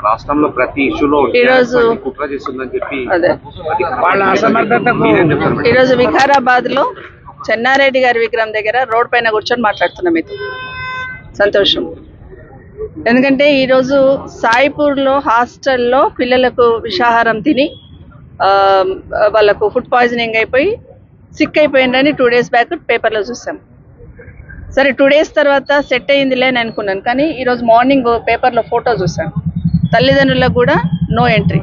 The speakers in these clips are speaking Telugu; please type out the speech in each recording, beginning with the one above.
రాష్ట్రంలో ప్రతి ఇష్యూలో ఈరోజు కుట్ర చేస్తుందని చెప్పి ఈరోజు వికారాబాద్ లో చెన్నారెడ్డి గారి విగ్రహం దగ్గర రోడ్ పైన కూర్చొని మాట్లాడుతున్నాం. మీతో సంతోషం. ఎందుకంటే ఈరోజు సాయిపూర్లో హాస్టల్లో పిల్లలకు విషాహారం తిని వాళ్ళకు ఫుడ్ పాయిజనింగ్ అయిపోయి సిక్ అయిపోయిందని 2 days బ్యాక్ పేపర్లో చూసాం. సరే 2 days తర్వాత సెట్ అయ్యిందిలే అని అనుకున్నాను. కానీ ఈరోజు మార్నింగ్ పేపర్లో ఫోటో చూసాను. తల్లిదండ్రులకు కూడా నో ఎంట్రీ.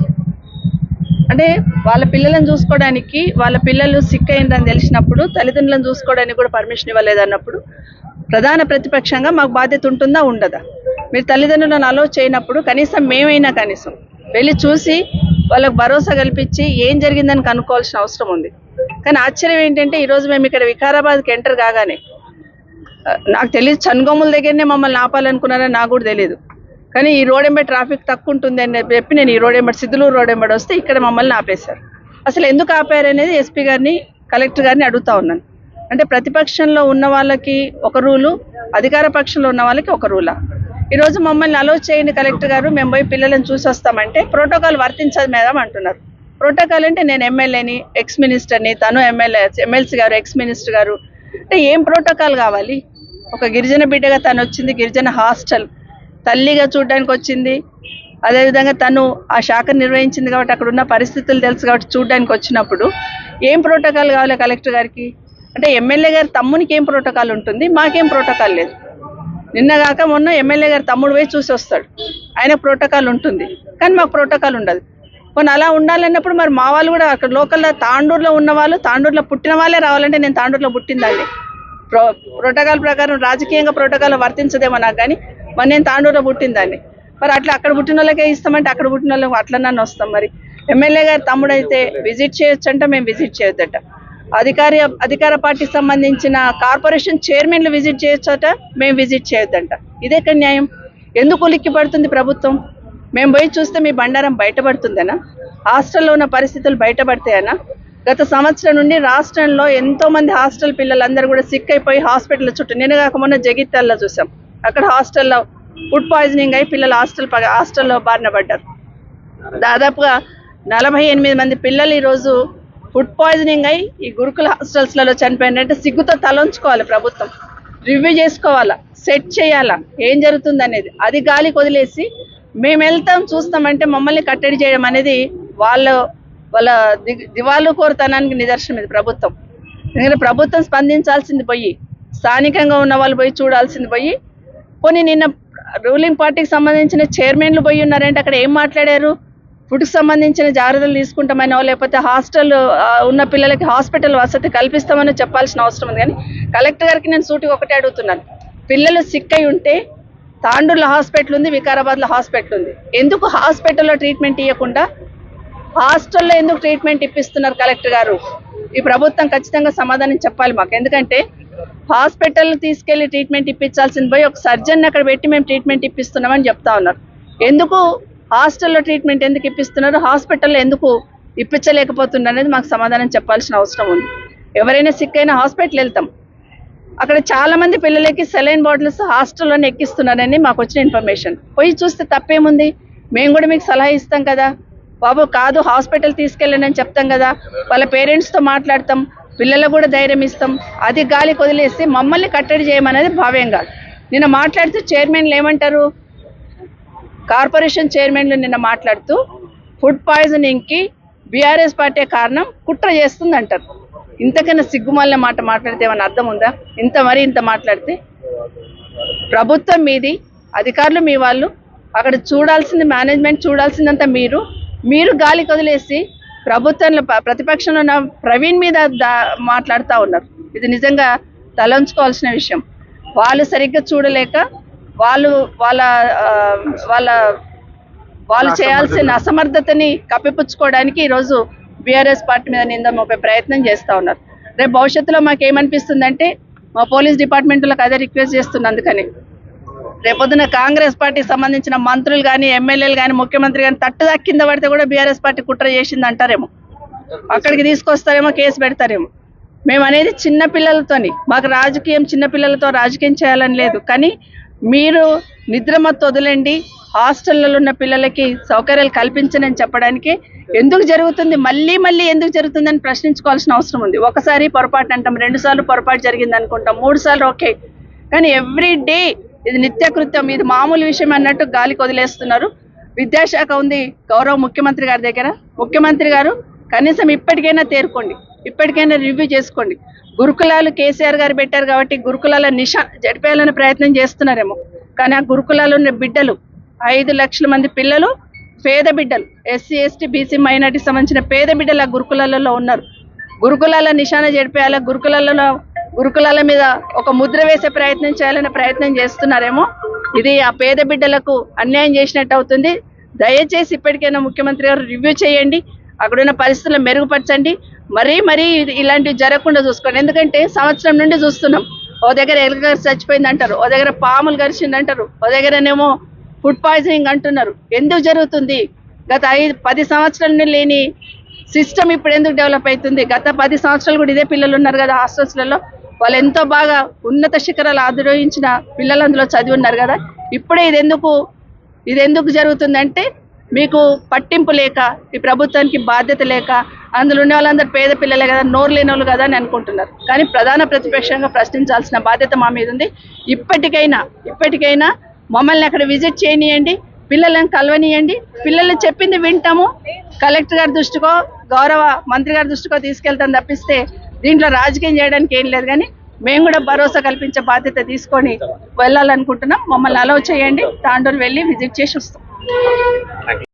అంటే వాళ్ళ పిల్లలను చూసుకోవడానికి, వాళ్ళ పిల్లలు సిక్ అయిందని తెలిసినప్పుడు తల్లిదండ్రులను చూసుకోవడానికి కూడా పర్మిషన్ ఇవ్వలేదన్నప్పుడు ప్రధాన ప్రతిపక్షంగా మాకు బాధ్యత ఉంటుందా ఉండదా? మీరు తల్లిదండ్రులను అలో చేయనప్పుడు కనీసం మేమైనా కనీసం వెళ్ళి చూసి వాళ్ళకు భరోసా కల్పించి ఏం జరిగిందని కనుక్కోవాల్సిన అవసరం ఉంది. కానీ ఆశ్చర్యం ఏంటంటే ఈరోజు మేము ఇక్కడ వికారాబాద్కి ఎంటర్ కాగానే, నాకు తెలియదు చనుగోముల దగ్గరనే మమ్మల్ని ఆపాలనుకున్నారని నాకు కూడా తెలియదు. కానీ ఈ రోడ్ ఎంబడి ట్రాఫిక్ తక్కువ ఉంటుంది అని చెప్పి నేను ఈ రోడ్ ఎంబడి సిద్ధులూరు రోడ్ ఎంబడి వస్తే ఇక్కడ మమ్మల్ని ఆపేశారు. అసలు ఎందుకు ఆపారు అనేది ఎస్పీ గారిని, కలెక్టర్ గారిని అడుగుతా ఉన్నాను. అంటే ప్రతిపక్షంలో ఉన్న వాళ్ళకి ఒక రూలు, అధికార పక్షంలో ఉన్న వాళ్ళకి ఒక రూలా? ఈరోజు మమ్మల్ని అలో చేయండి కలెక్టర్ గారు, మేము పోయి పిల్లలను చూసి వస్తామంటే ప్రోటోకాల్ వర్తించదు మేడం అంటున్నారు. ప్రోటోకాల్ అంటే నేను ఎమ్మెల్యేని, ఎక్స్ మినిస్టర్ని, తను ఎమ్మెల్సీ గారు, ఎక్స్ మినిస్టర్ గారు, అంటే ఏం ప్రోటోకాల్ కావాలి? ఒక గిరిజన బిడ్డగా తను వచ్చింది, గిరిజన హాస్టల్ తల్లిగా చూడడానికి వచ్చింది. అదేవిధంగా తను ఆ శాఖను నిర్వహించింది కాబట్టి అక్కడ ఉన్న పరిస్థితులు తెలుసు కాబట్టి చూడడానికి వచ్చినప్పుడు ఏం ప్రోటోకాల్ కావాలి కలెక్టర్ గారికి? అంటే ఎమ్మెల్యే గారి తమ్మునికి ఏం ప్రోటోకాల్ ఉంటుంది, మాకేం ప్రోటోకాల్ లేదు. నిన్నగాక మొన్న ఎమ్మెల్యే గారి తమ్ముడు పోయి చూసి వస్తాడు, ఆయన ప్రోటోకాల్ ఉంటుంది, కానీ మాకు ప్రోటోకాల్ ఉండదు. కొన్ని అలా ఉండాలన్నప్పుడు మరి మా వాళ్ళు కూడా అక్కడ లోకల్లో తాండూరులో ఉన్న వాళ్ళు, తాండూరులో పుట్టిన వాళ్ళే రావాలంటే నేను తాండూరులో పుట్టిందండి. ప్రోటోకాల్ ప్రకారం రాజకీయంగా ప్రోటోకాల్ వర్తించదేమో నాకు, కానీ మరి నేను తాండూరులో పుట్టిందాన్ని. మరి అట్లా అక్కడ పుట్టిన వాళ్ళకే ఇస్తామంటే అక్కడ పుట్టిన వాళ్ళకి అట్లన్నా వస్తాం. మరి ఎమ్మెల్యే గారి తమ్ముడు అయితే విజిట్ చేయొచ్చంట, మేము విజిట్ చేయొద్దట. అధికార పార్టీకి సంబంధించిన కార్పొరేషన్ చైర్మన్లు విజిట్ చేయొచ్చట, మేము విజిట్ చేయొద్దంట. ఇదేక్కడ న్యాయం? ఎందుకు ఉలిక్కి పడుతుంది ప్రభుత్వం? మేము పోయి చూస్తే మీ బండారం బయటపడుతుందనా? హాస్టల్లో ఉన్న పరిస్థితులు బయటపడతాయనా? గత సంవత్సరం నుండి రాష్ట్రంలో ఎంతో మంది హాస్టల్ పిల్లలందరూ కూడా సిక్ అయిపోయి హాస్పిటల్ చుట్టూ, నేను కాక మొన్న జగిత్యాలలో చూసాం, అక్కడ హాస్టల్లో ఫుడ్ పాయిజనింగ్ అయి పిల్లలు హాస్టల్లో బారిన పడ్డారు. దాదాపుగా 48 మంది పిల్లలు ఈరోజు ఫుడ్ పాయిజనింగ్ అయి ఈ గురుకుల హాస్టల్స్లలో చనిపోయిందంటే సిగ్గుతో తలంచుకోవాలి ప్రభుత్వం. రివ్యూ చేసుకోవాలా, సెట్ చేయాలా ఏం జరుగుతుంది అనేది. అది గాలికి వదిలేసి మేము వెళ్తాం చూస్తామంటే మమ్మల్ని కట్టడి చేయడం అనేది వాళ్ళ దివాళు కోరుతనానికి నిదర్శనం ఇది ప్రభుత్వం. ఎందుకంటే ప్రభుత్వం స్పందించాల్సింది పోయి, స్థానికంగా ఉన్న వాళ్ళు పోయి చూడాల్సింది పోయి, పోనీ నిన్న రూలింగ్ పార్టీకి సంబంధించిన చైర్మన్లు పోయి ఉన్నారంటే అక్కడ ఏం మాట్లాడారు? ఫుడ్కి సంబంధించిన జాగ్రత్తలు తీసుకుంటామనో లేకపోతే హాస్టల్ ఉన్న పిల్లలకి హాస్పిటల్ వసతి కల్పిస్తామనో చెప్పాల్సిన అవసరం ఉంది. కానీ కలెక్టర్ గారికి నేను సూటిగా ఒకటే అడుగుతున్నాను, పిల్లలు సిక్ అయి ఉంటే తాండూరులో హాస్పిటల్ ఉంది, వికారాబాద్లో హాస్పిటల్ ఉంది, ఎందుకు హాస్పిటల్లో ట్రీట్మెంట్ ఇవ్వకుండా హాస్టల్లో ఎందుకు ట్రీట్మెంట్ ఇప్పిస్తున్నారు కలెక్టర్ గారు? ఈ ప్రభుత్వం ఖచ్చితంగా సమాధానం చెప్పాలి మాకు. ఎందుకంటే హాస్పిటల్ తీసుకెళ్లి ట్రీట్మెంట్ ఇప్పించాల్సింది పోయి ఒక సర్జన్ అక్కడ పెట్టి మేము ట్రీట్మెంట్ ఇప్పిస్తున్నామని చెప్తా ఉన్నారు. ఎందుకు హాస్టల్లో ట్రీట్మెంట్ ఎందుకు ఇప్పిస్తున్నారు, హాస్పిటల్లో ఎందుకు ఇప్పించలేకపోతున్నారు అనేది మాకు సమాధానం చెప్పాల్సిన అవసరం ఉంది. ఎవరైనా సిక్ అయినా హాస్పిటల్ వెళ్తాం, అక్కడ చాలా మంది పిల్లలకి సెలైన్ బాటిల్స్ హాస్టల్లోనే ఎక్కిస్తున్నారని మాకు వచ్చిన ఇన్ఫర్మేషన్. పోయి చూస్తే తప్పేముంది? మేము కూడా మీకు సలహా ఇస్తాం కదా బాబు, కాదు హాస్పిటల్ తీసుకెళ్ళండి అని చెప్తాం కదా, వాళ్ళ పేరెంట్స్తో మాట్లాడతాం, పిల్లలకు కూడా ధైర్యం ఇస్తాం. అది గాలికి వదిలేసి మమ్మల్ని కట్టడి చేయమనేది భావ్యం కాదు. నిన్న మాట్లాడుతూ చైర్మన్లు ఏమంటారు, కార్పొరేషన్ చైర్మన్లు నిన్న మాట్లాడుతూ ఫుడ్ పాయిజనింగ్కి బీఆర్ఎస్ పార్టీ కారణం, కుట్ర చేస్తుంది అంటారు. ఇంతకన్నా సిగ్గుమాలిన మాట మాట్లాడితే ఏమైనా అర్థం ఉందా? ఇంత మాట్లాడితే ప్రభుత్వం మీది, అధికారులు మీ వాళ్ళు, అక్కడ చూడాల్సింది మేనేజ్మెంట్, చూడాల్సిందంతా మీరు గాలికి వదిలేసి ప్రభుత్వంలో ప్రతిపక్షంలో ఉన్న ప్రవీణ్ మీద మాట్లాడుతూ ఉన్నారు. ఇది నిజంగా తలంచుకోవాల్సిన విషయం. వాళ్ళు సరిగ్గా చూడలేక వాళ్ళు చేయాల్సిన అసమర్థతని కప్పిపుచ్చుకోవడానికి ఈరోజు బీఆర్ఎస్ పార్టీ మీద నింద మోపే ప్రయత్నం చేస్తూ ఉన్నారు. రేపు భవిష్యత్తులో మాకేమనిపిస్తుందంటే, మా పోలీస్ డిపార్ట్మెంట్లకు అదే రిక్వెస్ట్ చేస్తున్నా, అందుకని రేపొద్దున కాంగ్రెస్ పార్టీకి సంబంధించిన మంత్రులు కానీ, ఎమ్మెల్యేలు కానీ, ముఖ్యమంత్రి కానీ తట్టుదా కింద పడితే కూడా బీఆర్ఎస్ పార్టీ కుట్ర చేసింది అంటారేమో, అక్కడికి తీసుకొస్తారేమో, కేసు పెడతారేమో. మేము అనేది చిన్నపిల్లలతోని, మాకు రాజకీయం చిన్నపిల్లలతో రాజకీయం చేయాలని లేదు, కానీ మీరు నిద్రమత్తు వదిలేండి, హాస్టళ్లలో ఉన్న పిల్లలకి సౌకర్యాలు కల్పించండి అని చెప్పడానికి ఎందుకు జరుగుతుంది, మళ్ళీ మళ్ళీ ఎందుకు జరుగుతుందని ప్రశ్నించుకోవాల్సిన అవసరం ఉంది. ఒకసారి పొరపాటు అంటాం, 2 సార్లు పొరపాటు జరిగింది అనుకుంటాం, 3 సార్లు ఓకే, కానీ ఎవ్రీ డే ఇది నిత్యకృత్యం, ఇది మామూలు విషయం అన్నట్టు గాలికి వదిలేస్తున్నారు. విద్యాశాఖ ఉంది గౌరవ ముఖ్యమంత్రి గారి దగ్గర. ముఖ్యమంత్రి గారు కనీసం ఇప్పటికైనా తేరుకోండి, ఇప్పటికైనా రివ్యూ చేసుకోండి. గురుకులాలు కేసీఆర్ గారు పెట్టారు కాబట్టి గురుకులాల జడిపేయాలని ప్రయత్నం చేస్తున్నారేమో, కానీ ఆ గురుకులాలు ఉన్న బిడ్డలు 5 లక్షల మంది పిల్లలు పేద బిడ్డలు, ఎస్సీ ఎస్టీ బీసీ మైనార్టీ సంబంధించిన పేద బిడ్డలు ఆ గురుకులాలలో ఉన్నారు. గురుకులాల నిశాన జడిపేయాల, గురుకులాల మీద ఒక ముద్ర వేసే ప్రయత్నం చేయాలనే ప్రయత్నం చేస్తున్నారేమో. ఇది ఆ పేద బిడ్డలకు అన్యాయం చేసినట్టు అవుతుంది. దయచేసి ఇప్పటికైనా ముఖ్యమంత్రి గారు రివ్యూ చేయండి, అక్కడున్న పరిస్థితులను మెరుగుపరచండి, మరీ ఇలాంటివి జరగకుండా చూసుకోండి. ఎందుకంటే సంవత్సరం నుండి చూస్తున్నాం, ఓ దగ్గర ఎలుక చచ్చిపోయింది అంటారు, ఓ దగ్గర పాములు గరిచింది అంటారు, ఓ దగ్గరనేమో ఫుడ్ పాయిజనింగ్ అంటున్నారు. ఎందుకు జరుగుతుంది? గత 10 సంవత్సరాల నుండి లేని సిస్టమ్ ఇప్పుడు ఎందుకు డెవలప్ అవుతుంది? గత 10 సంవత్సరాలు కూడా ఇదే పిల్లలు ఉన్నారు కదా హాస్టల్స్లలో, వాళ్ళు ఎంతో బాగా ఉన్నత శిఖరాలు ఆధిరోహించిన పిల్లలు అందులో చదివి ఉన్నారు కదా. ఇప్పుడే ఇది ఎందుకు జరుగుతుందంటే మీకు పట్టింపు లేక, ఈ ప్రభుత్వానికి బాధ్యత లేక, అందులో ఉన్న వాళ్ళందరూ పేద పిల్లలే కదా, నోరు లేని వాళ్ళు కదా అని అనుకుంటున్నారు. కానీ ప్రధాన ప్రతిపక్షంగా ప్రశ్నించాల్సిన బాధ్యత మా మీద ఉంది. ఇప్పటికైనా మమ్మల్ని అక్కడ విజిట్ చేయనియండి, పిల్లలను కలవనియండి, పిల్లలు చెప్పింది వింటాము, కలెక్టర్ గారి దృష్టికో గౌరవ మంత్రి గారి దృష్టికో తీసుకెళ్తాను తప్పిస్తే దీంట్లో రాజకీయం చేయడానికి ఏం లేదు. కానీ మేము కూడా భరోసా కల్పించే బాధ్యత తీసుకొని వెళ్ళాలనుకుంటున్నాం. మమ్మల్ని అలౌ చేయండి, తాండూరు వెళ్ళి విజిట్ చేసి వస్తాం.